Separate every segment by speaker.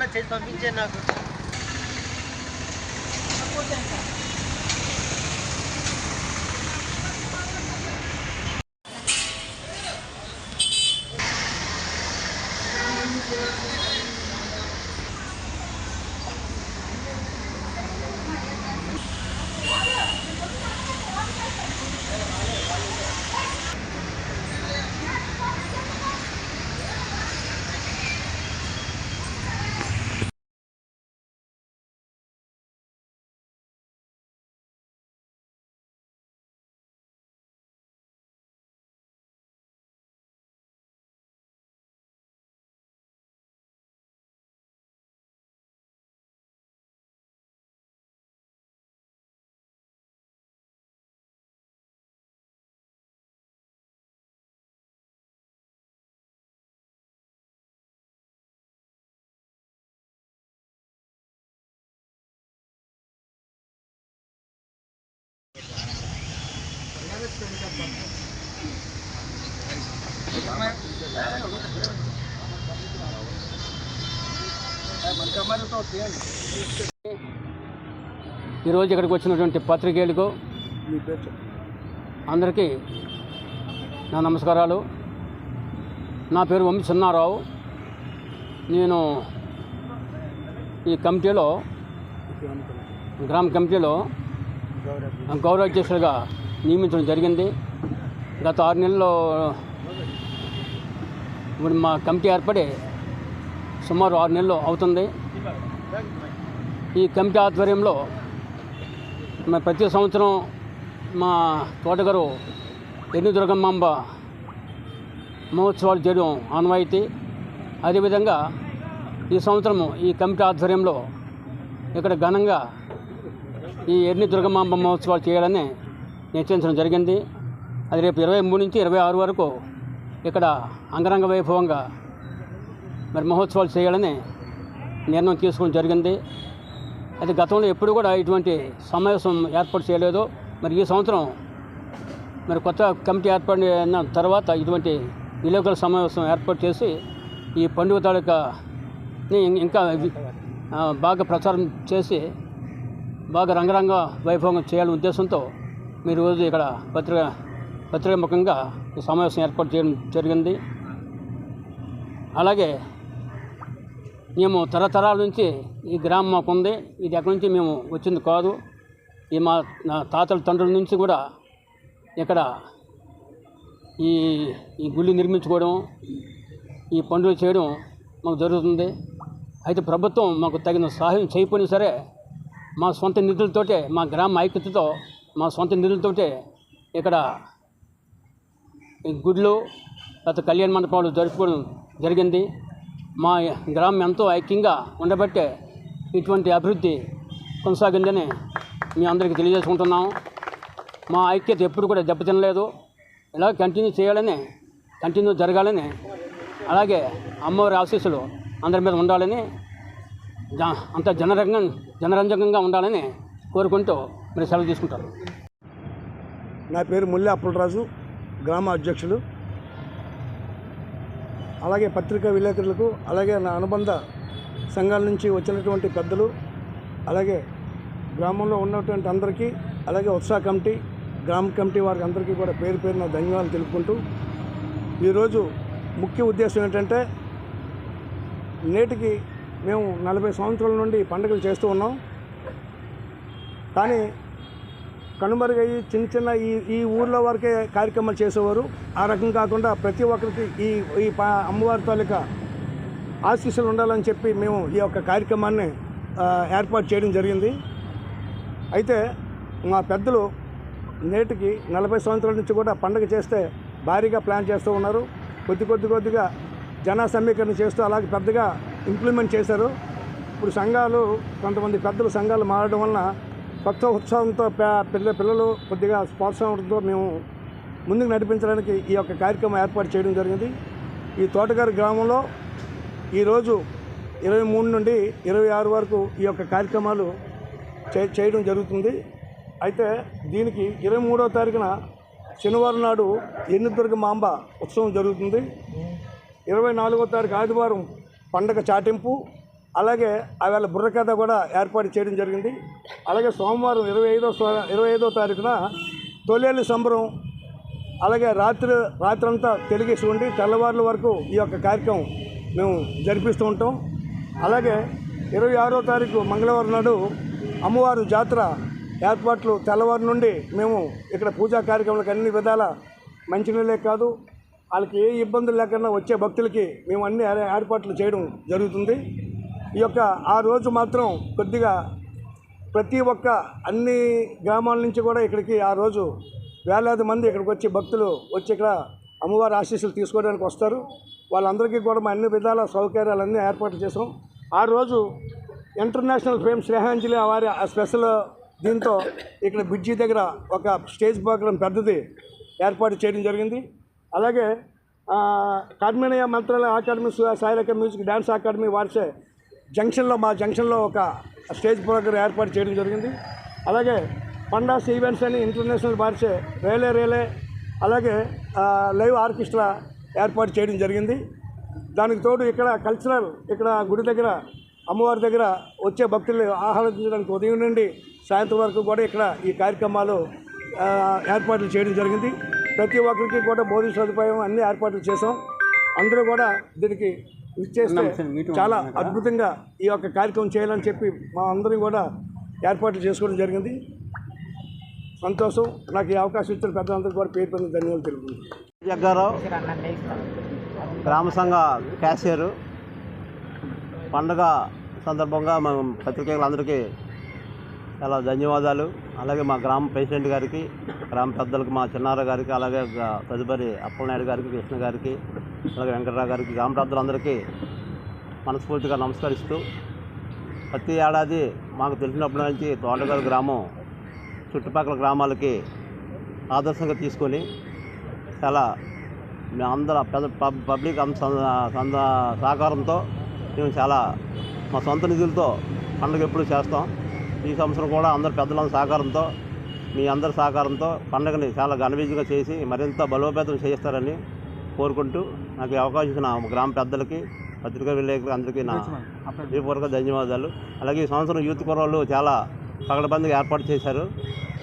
Speaker 1: ఏమన్నా చేసి పంపించే నాకు.
Speaker 2: ఈరోజు ఇక్కడికి వచ్చినటువంటి పత్రికేయులకు అందరికీ నా నమస్కారాలు. నా పేరు వంశీ చిన్నారావు. నేను ఈ కమిటీలో గ్రామ కమిటీలో గౌరవ అధ్యక్షులుగా నియమించడం జరిగింది. గత 6 నెలల్లో ఇప్పుడు మా కమిటీ ఏర్పడి సుమారు 6 నెలలు అవుతుంది. ఈ కమిటీ ఆధ్వర్యంలో ప్రతి సంవత్సరం మా తోటగారు ఎన్ని దుర్గమ్మాంబ మహోత్సవాలు చేయడం ఆనవాయితీ. అదేవిధంగా ఈ సంవత్సరము ఈ కమిటీ ఆధ్వర్యంలో ఇక్కడ ఘనంగా ఈ ఎన్ని దుర్గమ్మాంబ మహోత్సవాలు చేయాలని నిశ్చయించడం జరిగింది. అది రేపు 23 నుంచి 26 వరకు ఇక్కడ అంగరంగ వైభవంగా మరి మహోత్సవాలు చేయాలని నిర్ణయం తీసుకోవడం జరిగింది. అది గతంలో ఎప్పుడు కూడా ఇటువంటి సమావేశం ఏర్పాటు చేయలేదు. మరి ఈ సంవత్సరం మరి కొత్త కమిటీ ఏర్పడిన తర్వాత ఇటువంటి విలేకరుల సమావేశం ఏర్పాటు చేసి ఈ పండుగ తాలూకాని ఇంకా బాగా ప్రచారం చేసి బాగా రంగరంగ వైభవంగా చేయాలనే ఉద్దేశంతో మీరు రోజు ఇక్కడ పత్రికా ముఖంగా ఈ సమావేశం ఏర్పాటు చేయడం జరిగింది. అలాగే మేము తరతరాల నుంచి ఈ గ్రామం మాకు ఉంది. ఇది ఎక్కడి నుంచి మేము వచ్చింది కాదు. ఈ మా తాతల తండ్రుల నుంచి కూడా ఇక్కడ ఈ గుళ్ళు నిర్మించుకోవడం, ఈ పండుగ చేయడం మాకు జరుగుతుంది. అయితే ప్రభుత్వం మాకు తగిన సహాయం చేయకపోయినా సరే మా సొంత నిధులతోటే, మా గ్రామ ఐక్యతతో మా సొంత నిధులతోటే ఇక్కడ ఈ గుళ్ళు లేకపోతే కళ్యాణ మండపాలు జరుపుకోవడం జరిగింది. మా గ్రామం ఎంతో ఐక్యంగా ఉండబట్టే ఇటువంటి అభివృద్ధి కొనసాగిందని మీ అందరికీ తెలియజేసుకుంటున్నాము. మా ఐక్యత ఎప్పుడు కూడా దెబ్బతినలేదు. ఇలా కంటిన్యూ చేయాలని, కంటిన్యూ జరగాలని, అలాగే అమ్మవారి ఆశీస్సులు అందరి మీద ఉండాలని, అంత జనరంజకంగా ఉండాలని కోరుకుంటూ మీరు సెలవు తీసుకుంటారు.
Speaker 3: నా పేరు ముల్లి అప్పలరాజు, గ్రామ అధ్యక్షులు. అలాగే పత్రికా విలేకరులకు, అలాగే నా అనుబంధ సంఘాల నుంచి వచ్చినటువంటి పెద్దలు, అలాగే గ్రామంలో ఉన్నటువంటి అందరికీ, అలాగే ఉత్సాహ కమిటీ, గ్రామ కమిటీ వారికి అందరికీ కూడా పేరు పేరున ధన్యవాదాలు తెలుపుకుంటూ, ఈరోజు ముఖ్య ఉద్దేశం ఏంటంటే, నేటికి మేము 40 సంవత్సరాల నుండి పండుగలు చేస్తూ ఉన్నాం. కానీ కనుమరుగయ్యి చిన్న ఈ ఊర్లో వరకే కార్యక్రమాలు చేసేవారు. ఆ రకం కాకుండా ప్రతి ఒక్కరికి ఈ అమ్మవారి తాలూకా ఆశీస్సులు ఉండాలని చెప్పి మేము ఈ యొక్క కార్యక్రమాన్ని ఏర్పాటు చేయడం జరిగింది. అయితే మా పెద్దలు నేటికి 40 సంవత్సరాల నుంచి కూడా పండుగ చేస్తే భారీగా ప్లాన్ చేస్తూ ఉన్నారు. కొద్దిగా జన సమీకరణ చేస్తూ అలాగే పెద్దగా ఇంప్లిమెంట్ చేశారు. ఇప్పుడు సంఘాలు, కొంతమంది పెద్దలు సంఘాలు మారడం వలన కొత్త ఉత్సాహంతో పిల్లలు కొద్దిగా ప్రోత్సాహంతో మేము ముందుకు నడిపించడానికి ఈ యొక్క కార్యక్రమం ఏర్పాటు చేయడం జరిగింది. ఈ తోటగారి గ్రామంలో ఈరోజు 23 నుండి 26 వరకు ఈ యొక్క కార్యక్రమాలు చేయడం జరుగుతుంది. అయితే దీనికి 23వ తారీఖున శనివారం నాడు ఎన్నిదుర్గమాంబ ఉత్సవం జరుగుతుంది. 24వ తారీఖు ఆదివారం పండగ చాటింపు, అలాగే ఆవేళ బుర్రకథ కూడా ఏర్పాటు చేయడం జరిగింది. అలాగే సోమవారం 25వ తారీఖున తొలేలు సంబరం, అలాగే రాత్రంతా తెలిగేసి ఉండి తెల్లవారుల వరకు ఈ యొక్క కార్యక్రమం మేము జరిపిస్తూ ఉంటాం. అలాగే 26వ తారీఖు మంగళవారం నాడు అమ్మవారు జాతర ఏర్పాట్లు తెల్లవారు నుండి మేము ఇక్కడ పూజా కార్యక్రమాలకు అన్ని విధాల మంచినీళ్ళే కాదు వాళ్ళకి ఏ ఇబ్బందులు లేకుండా వచ్చే భక్తులకి మేము అన్ని ఏర్పాట్లు చేయడం జరుగుతుంది. ఈ యొక్క ఆ రోజు మాత్రం కొద్దిగా ప్రతి ఒక్క అన్ని గ్రామాల నుంచి కూడా ఇక్కడికి ఆ రోజు వేలాది మంది ఇక్కడికి వచ్చి భక్తులు వచ్చి ఇక్కడ అమ్మవారి ఆశీస్సులు తీసుకోవడానికి వస్తారు. వాళ్ళందరికీ కూడా మా అన్ని విధాల సౌకర్యాలన్నీ ఏర్పాటు చేసాం. ఆ రోజు ఇంటర్నేషనల్ ఫేమ్ శ్రేయాంజలి వారి స్పెషల్ దీంతో ఇక్కడ బ్రిడ్జి దగ్గర ఒక స్టేజ్ ప్రోగ్రాం పెద్దది ఏర్పాటు చేయడం జరిగింది. అలాగే కార్మినీయ మంత్రాలయ అకాడమీ, సాయిరక మ్యూజిక్ డ్యాన్స్ అకాడమీ వారిసే మా జంక్షన్లో ఒక స్టేజ్ ప్రోగ్రాం ఏర్పాటు చేయడం జరిగింది. అలాగే పండాస్ ఈవెంట్స్ అని ఇంటర్నేషనల్ వారిసే రేలే అలాగే లైవ్ ఆర్కెస్ట్రా ఏర్పాటు చేయడం జరిగింది. దానికి తోడు ఇక్కడ కల్చరల్ ఇక్కడ గుడి దగ్గర అమ్మవారి దగ్గర వచ్చే భక్తులు ఆహ్లాదించడానికి ఉదయం నుండి సాయంత్రం వరకు కూడా ఇక్కడ ఈ కార్యక్రమాలు ఏర్పాట్లు చేయడం జరిగింది. ప్రతి ఒక్కరికి కూడా భోజన సదుపాయం అన్ని ఏర్పాట్లు చేసాం. అందరూ కూడా దీనికి ఇచ్చేస్తే చాలా అద్భుతంగా ఈ యొక్క కార్యక్రమం చేయాలని చెప్పి మా అందరం కూడా ఏర్పాట్లు చేసుకోవడం జరిగింది. సంతోషం. నాకు ఈ అవకాశం ఇచ్చిన పెద్దలందరికీ కూడా పేరు పైన ధన్యవాదాలు తెలుపుతున్నాను.
Speaker 1: జగ్గారావు, గ్రామ సంఘ క్యాషియరు. పండుగ సందర్భంగా మేము పత్రికేయులందరికీ చాలా ధన్యవాదాలు. అలాగే మా గ్రామ ప్రెసిడెంట్ గారికి, గ్రామ పెద్దలకు, మా చిన్నారావు గారికి, అలాగే తదుపరి అప్పలనాయుడు గారికి, కృష్ణ గారికి, అలాగే వెంకటరావు గారికి, గ్రామ పెద్దలందరికీ మనస్ఫూర్తిగా నమస్కరిస్తూ, ప్రతి ఏడాది మాకు తెలిసినప్పటి నుంచి తోటగారు గ్రామం చుట్టుపక్కల గ్రామాలకి ఆదర్శంగా తీసుకొని చాలా అందరూ పబ్లిక్ సహకారంతో మేము చాలా మా సొంత నిధులతో పండుగ ఎప్పుడు చేస్తాం. ఈ సంవత్సరం కూడా అందరు పెద్దలందరి సహకారంతో, మీ అందరి సహకారంతో పండుగని చాలా ఘనవిజయంగా చేసి మరింత బలోపేతం చేస్తారని కోరుకుంటూ నాకు అవకాశం ఇచ్చిన గ్రామ పెద్దలకి, పత్రికా విలేకరులకు అందరికీ నా హృదయపూర్వక ధన్యవాదాలు. అలాగే ఈ సంవత్సరం యూత్ కుర్రోళ్ళు చాలా పగడబందిగా ఏర్పాటు చేశారు.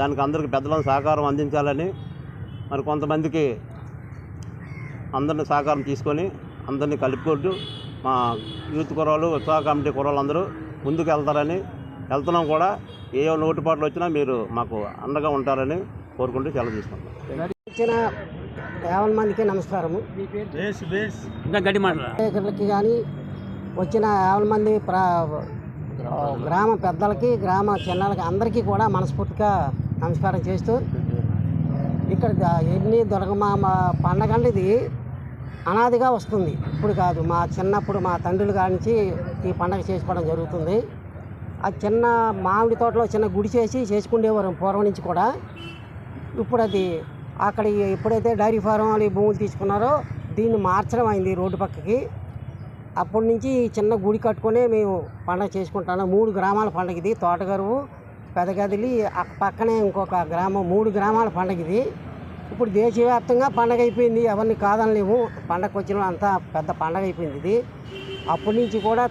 Speaker 1: దానికి అందరికీ పెద్దలను సహకారం అందించాలని, మరి కొంతమందికి అందరిని సహకారం తీసుకొని అందరినీ కలుపుకుంటూ మా యూత్ కుర్రోళ్ళు, ఉత్సాహ కమిటీ కుర్రోళ్ళు అందరూ ముందుకు వెళ్తున్నాం కూడా. ఏ లోటుపాట్లు వచ్చినా మీరు మాకు అండగా ఉంటారని కోరుకుంటూ సెలవు తీసుకుంటాం.
Speaker 4: వచ్చిన 50 మందికి నమస్కారము. విలేకరులకి కానీ వచ్చిన 50 మంది గ్రామ పెద్దలకి, గ్రామ చిన్నలకి అందరికీ కూడా మనస్ఫూర్తిగా నమస్కారం చేస్తూ, ఇక్కడ ఎన్ని దుర్గమ్మ పండగ అంటే ఇది అనాదిగా వస్తుంది. ఇప్పుడు కాదు, మా చిన్నప్పుడు మా తండ్రుల కాడి నుంచి ఈ పండగ చేసుకోవడం జరుగుతుంది. ఆ చిన్న మామిడి తోటలో చిన్న గుడి చేసుకునేవారు పూర్వం నుంచి కూడా. ఇప్పుడు అది అక్కడ ఎప్పుడైతే డైరీ ఫారం వాళ్ళు భూములు తీసుకున్నారో దీన్ని మార్చడం అయింది రోడ్డు పక్కకి. అప్పటి నుంచి చిన్న గుడి కట్టుకొని మేము పండగ చేసుకుంటాము. 3 గ్రామాల పండగ ఇది. తోటగరువు, పెదగదిలి, పక్కనే ఇంకొక గ్రామం, 3 గ్రామాల పండగ ఇది. ఇప్పుడు దేశవ్యాప్తంగా పండగ అయిపోయింది, ఎవరిని కాదనలేము. పండగకు వచ్చిన అంతా పెద్ద పండగ అయిపోయింది ఇది. అప్పటి నుంచి కూడా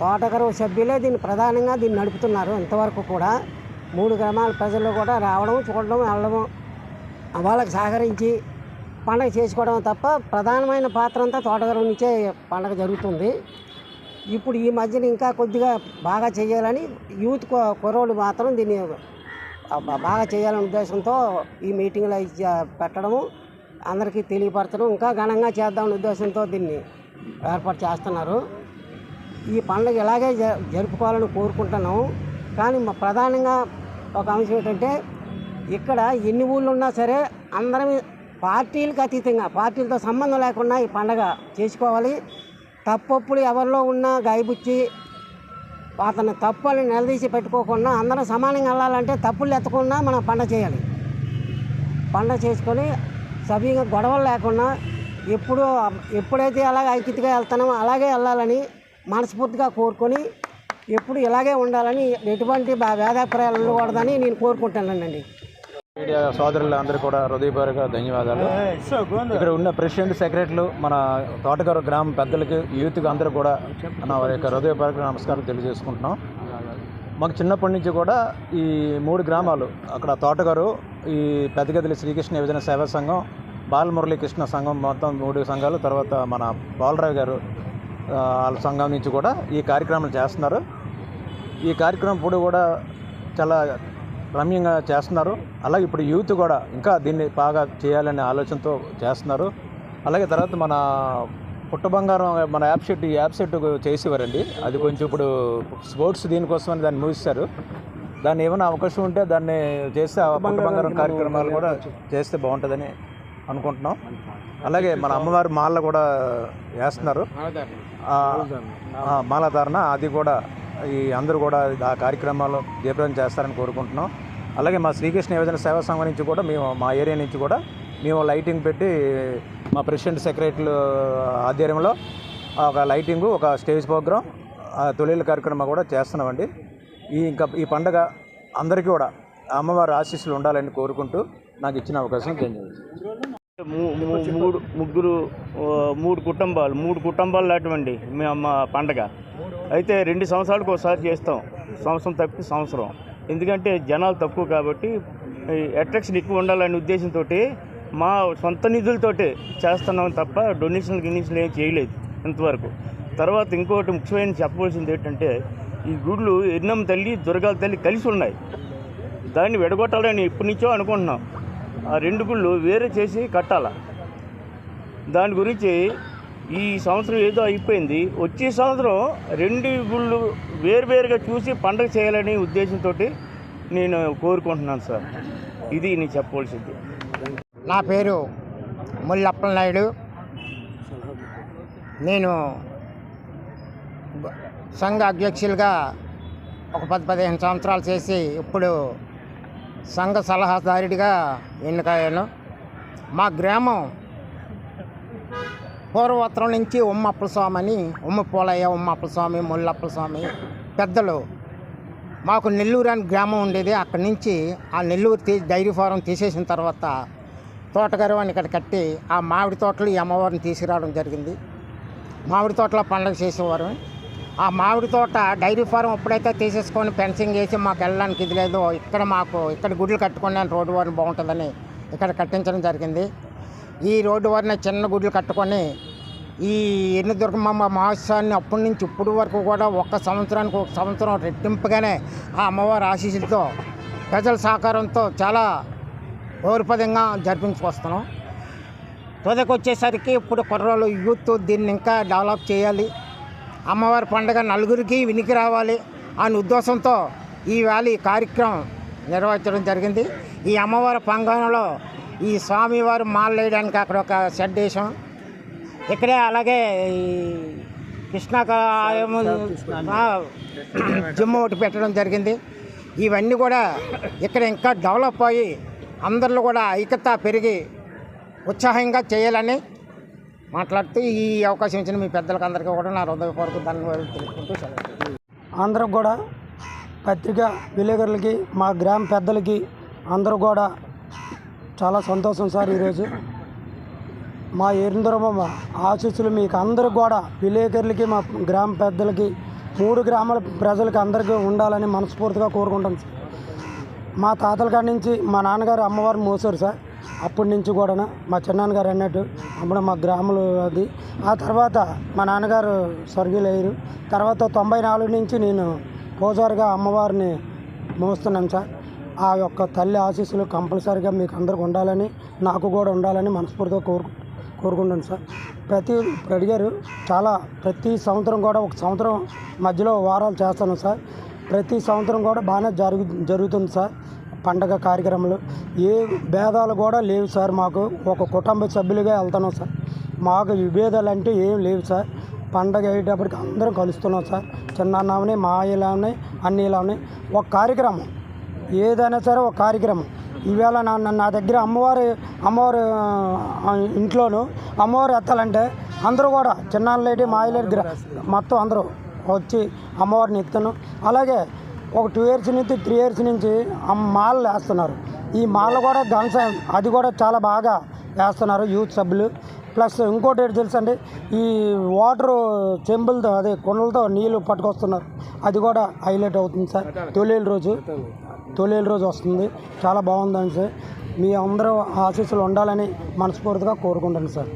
Speaker 4: తోటగరువు సభ్యులే దీన్ని ప్రధానంగా నడుపుతున్నారు. ఇంతవరకు కూడా 3 గ్రామాల ప్రజలు కూడా రావడం, చూడడం, వెళ్ళడం, వాళ్ళకి సహకరించి పండగ చేసుకోవడం తప్ప ప్రధానమైన పాత్ర అంతా తోటగరువు నుంచే పండగ జరుగుతుంది. ఇప్పుడు ఈ మధ్యన ఇంకా కొద్దిగా బాగా చేయాలని యూత్ కుర్రోళ్ళు మాత్రం దీన్ని బాగా చేయాలనే ఉద్దేశంతో ఈ మీటింగ్లో పెట్టడము, అందరికీ తెలియపరచడం, ఇంకా ఘనంగా చేద్దామనే ఉద్దేశంతో దీన్ని ఏర్పాటు చేస్తున్నారు. ఈ పండుగ ఇలాగే జరుపుకోవాలని కోరుకుంటున్నాము. కానీ ప్రధానంగా ఒక అంశం ఏంటంటే, ఇక్కడ ఎన్ని ఊళ్ళు ఉన్నా సరే అందరం పార్టీలకు అతీతంగా, పార్టీలతో సంబంధం లేకుండా ఈ పండగ చేసుకోవాలి. తప్పొప్పులు ఎవరిలో ఉన్నా గాయబుచ్చి అతను తప్పు అని నిలదీసి పెట్టుకోకుండా అందరం సమానంగా వెళ్ళాలంటే తప్పులు ఎత్తకుండా మనం పండగ చేయాలి. పండగ చేసుకొని సవ్యంగా గొడవలు లేకుండా ఎప్పుడైతే అలాగే ఐక్యతగా వెళ్తామో అలాగే వెళ్ళాలని మనస్ఫూర్తిగా కోరుకొని, ఎప్పుడు ఇలాగే ఉండాలని, ఎటువంటి భేదాభిప్రాయాలు ఉండకూడదని నేను కోరుకుంటానండి.
Speaker 5: మీడియా సోదరులు అందరూ కూడా హృదయపూర్వక ధన్యవాదాలు. ఇక్కడ ఉన్న ప్రెసిడెంట్ సెక్రటరీలు మన తోటగారు గ్రామ పెద్దలకి యూత్కి అందరూ కూడా నా యొక్క హృదయపూర్వక నమస్కారం తెలియజేసుకుంటున్నాం. మాకు చిన్నప్పటి నుంచి కూడా ఈ 3 గ్రామాలు అక్కడ తోటగారు, ఈ పెద్దగదిలి శ్రీకృష్ణ యువజన సేవా సంఘం, బాలమురళీకృష్ణ సంఘం, మొత్తం 3 సంఘాలు, తర్వాత మన బాలరావు గారు వాళ్ళ సంఘం నుంచి కూడా ఈ కార్యక్రమాలు చేస్తున్నారు. ఈ కార్యక్రమం ఇప్పుడు కూడా చాలా రమ్యంగా చేస్తున్నారు. అలాగే ఇప్పుడు యూత్ కూడా ఇంకా దీన్ని బాగా చేయాలనే ఆలోచనతో చేస్తున్నారు. అలాగే తర్వాత మన పుట్ట బంగారం మన యాప్ సెట్ చేసేవారండి. అది కొంచెం ఇప్పుడు స్పోర్ట్స్ దీనికోసమని దాన్ని మూసిస్తారు. దాన్ని ఏమైనా అవకాశం ఉంటే దాన్ని చేస్తే పుట్ట బంగారం కార్యక్రమాలు కూడా చేస్తే బాగుంటుందని అనుకుంటున్నాం. అలాగే మన అమ్మవారి మాల కూడా వేస్తున్నారు, మాలాధారణ, అది కూడా ఈ అందరూ కూడా ఆ కార్యక్రమాలు జయప్రదం చేస్తారని కోరుకుంటున్నాం. అలాగే మా శ్రీకృష్ణ యువజన సేవా సంఘం నుంచి కూడా మా ఏరియా నుంచి కూడా లైటింగ్ పెట్టి మా ప్రెసిడెంట్ సెక్రటరీలు ఆధ్వర్యంలో ఒక లైటింగు, ఒక స్టేజ్ ప్రోగ్రాం, తొలిల కార్యక్రమం కూడా చేస్తున్నామండి. ఈ పండగ అందరికీ కూడా అమ్మవారి ఆశీస్సులు ఉండాలని కోరుకుంటూ నాకు ఇచ్చిన అవకాశం ధన్యవాదాలు.
Speaker 6: మూడు కుటుంబాలు లాంటివండి మా పండగ. అయితే 2 సంవత్సరాలకు ఒకసారి చేస్తాం, సంవత్సరం తప్పి సంవత్సరం. ఎందుకంటే జనాలు తక్కువ కాబట్టి అట్రాక్షన్ ఎక్కువ ఉండాలనే ఉద్దేశంతో మా సొంత నిధులతోటే చేస్తున్నాం తప్ప డొనేషన్లు ఏం చేయలేదు ఇంతవరకు. తర్వాత ఇంకోటి ముఖ్యమైన చెప్పవలసింది ఏంటంటే, ఈ గుళ్ళు ఎన్నమ్మ తల్లి, దుర్గాల తల్లి కలిసి ఉన్నాయి. దాన్ని విడగొట్టాలని ఎప్పటి నుంచో అనుకుంటున్నాం. ఆ 2 గుళ్ళు వేరే చేసి కట్టాల. దాని గురించి ఈ సంవత్సరం ఏదో అయిపోయింది. వచ్చే సంవత్సరం 2 గుళ్ళు వేరువేరుగా చూసి పండుగ చేయాలనే ఉద్దేశంతో నేను కోరుకుంటున్నాను సార్. ఇది నేను చెప్పవలసింది.
Speaker 7: నా పేరు ముల్లప్పల నాయుడు. నేను సంఘ అధ్యక్షులుగా ఒక 10-15 సంవత్సరాలు చేసి ఇప్పుడు సంఘ సలహాదారుడిగా ఎన్నికయ్యాను. మా గ్రామం పూర్వోత్తరం నుంచి ఉమ్మప్పల స్వామి అని, ఉమ్మపోలయ్య, ఉమ్మప్పల స్వామి, ముల్లప్పల స్వామి పెద్దలు. మాకు నెల్లూరు అని గ్రామం ఉండేది. అక్కడి నుంచి ఆ నెల్లూరు డైరీ ఫారం తీసేసిన తర్వాత తోటగారు అని ఇక్కడ కట్టి ఆ మామిడి తోటలు ఈ అమ్మవారిని తీసుకురావడం జరిగింది. మామిడి తోటలో పండుగ చేసేవారు. ఆ మామిడి తోట డైరీ ఫారం ఎప్పుడైతే తీసేసుకొని ఫెన్సింగ్ వేసి మాకు వెళ్ళడానికి ఇది లేదో, ఇక్కడ గుడ్లు కట్టుకొని రోడ్డు వారిని బాగుంటుందని ఇక్కడ కట్టించడం జరిగింది. ఈ రోడ్డు వారిని చిన్న గుడ్లు కట్టుకొని ఈ ఎన్ని దుర్గమ్మ మహోత్సవాన్ని అప్పటి నుంచి ఇప్పుడు వరకు కూడా ఒక సంవత్సరం రెట్టింపుగానే ఆ అమ్మవారి ఆశీస్సులతో ప్రజల సహకారంతో చాలా గౌరవపదంగా జరిపించుకొస్తున్నాం. తుదకు వచ్చేసరికి ఇప్పుడు కుర్రోళ్ళు యూత్ దీన్ని ఇంకా డెవలప్ చేయాలి, అమ్మవారి పండుగ నలుగురికి వినికి రావాలి అనే ఉద్దేశంతో ఈవేళ ఈ కార్యక్రమం నిర్వహించడం జరిగింది. ఈ అమ్మవారి పంగంలో ఈ స్వామివారు మాల వేయడానికి అక్కడ ఒక షెడ్ వేసాం. ఇక్కడే అలాగే ఈ కృష్ణా జిమ్ ఒకటి పెట్టడం జరిగింది. ఇవన్నీ కూడా ఇక్కడ ఇంకా డెవలప్ అయ్యి అందరిలో కూడా ఐక్యత పెరిగి ఉత్సాహంగా చేయాలని మాట్లాడుతూ ఈ అవకాశం ఇచ్చిన మీ పెద్దలకు అందరికీ కూడా నా హృదయపూర్వక ధన్యవాదాలు తెలుసుకుంటూ సెలవు.
Speaker 8: అందరికి కూడా పత్రిక విలేకరులకి, మా గ్రామ పెద్దలకి అందరూ కూడా చాలా సంతోషం సార్. ఈరోజు మా ఎరిందరమ్మ ఆశీస్సులు మీకు అందరికి కూడా, విలేకరులకి, మా గ్రామ పెద్దలకి, 3 గ్రామాల ప్రజలకి అందరికీ ఉండాలని మనస్ఫూర్తిగా కోరుకుంటాను సార్. మా తాతల కాడి నుంచి మా నాన్నగారు అమ్మవారు మోసారు సార్. అప్పటి నుంచి కూడా మా చిన్నాన్నగారు అన్నట్టు అప్పుడు మా గ్రామంలో అది. ఆ తర్వాత మా నాన్నగారు స్వర్గీయులయ్యారు. తర్వాత 94 నుంచి నేను పూజారిగా అమ్మవారిని మోస్తున్నాను సార్. ఆ యొక్క తల్లి ఆశీస్సులు కంపల్సరీగా మీకు అందరికి ఉండాలని, నాకు కూడా ఉండాలని మనస్ఫూర్తిగా కోరుకుంటాను సార్. ఇప్పుడు అడిగారు ప్రతి సంవత్సరం కూడా ఒక సంవత్సరం మధ్యలో వారాలు చేస్తాను సార్. ప్రతి సంవత్సరం కూడా బాగానే జరుగుతుంది సార్ పండగ కార్యక్రమాలు. ఏ భేదాలు కూడా లేవు సార్. మాకు ఒక కుటుంబ సభ్యులుగా వెళ్తున్నాం సార్. మాకు విభేదాలు అంటే ఏం లేవు సార్. పండగ అయ్యేటప్పటికి అందరం కలుస్తున్నాం సార్. చిన్నాన్నని, మా ఇలా ఉన్నాయి, అన్నీ ఇలా ఉన్నాయి. ఒక కార్యక్రమం ఏదైనా సరే ఒక కార్యక్రమం. ఈవేళ నా దగ్గర అమ్మవారు ఇంట్లోనూ అమ్మవారు ఎత్తాలంటే అందరూ కూడా చిన్నాన్నలేటి, మా ఇలేటి మొత్తం అందరూ వచ్చి అమ్మవారిని ఎత్తాను. అలాగే ఒక 2 years నుంచి 3 years నుంచి మాలలు వేస్తున్నారు. ఈ మాల కూడా ఘనసాయం అది కూడా చాలా బాగా వేస్తున్నారు యూత్ సభ్యులు. ప్లస్ ఇంకోటి ఏంటి తెలుసండి, ఈ వాటరు చెంబులతో అదే కుండలతో నీళ్ళు పట్టుకొస్తున్నారు, అది కూడా హైలైట్ అవుతుంది సార్. తొలేలు రోజు వస్తుంది, చాలా బాగుందండి సార్. మీ అందరూ ఆశీస్సులు ఉండాలని మనస్ఫూర్తిగా కోరుకుంటాను సార్.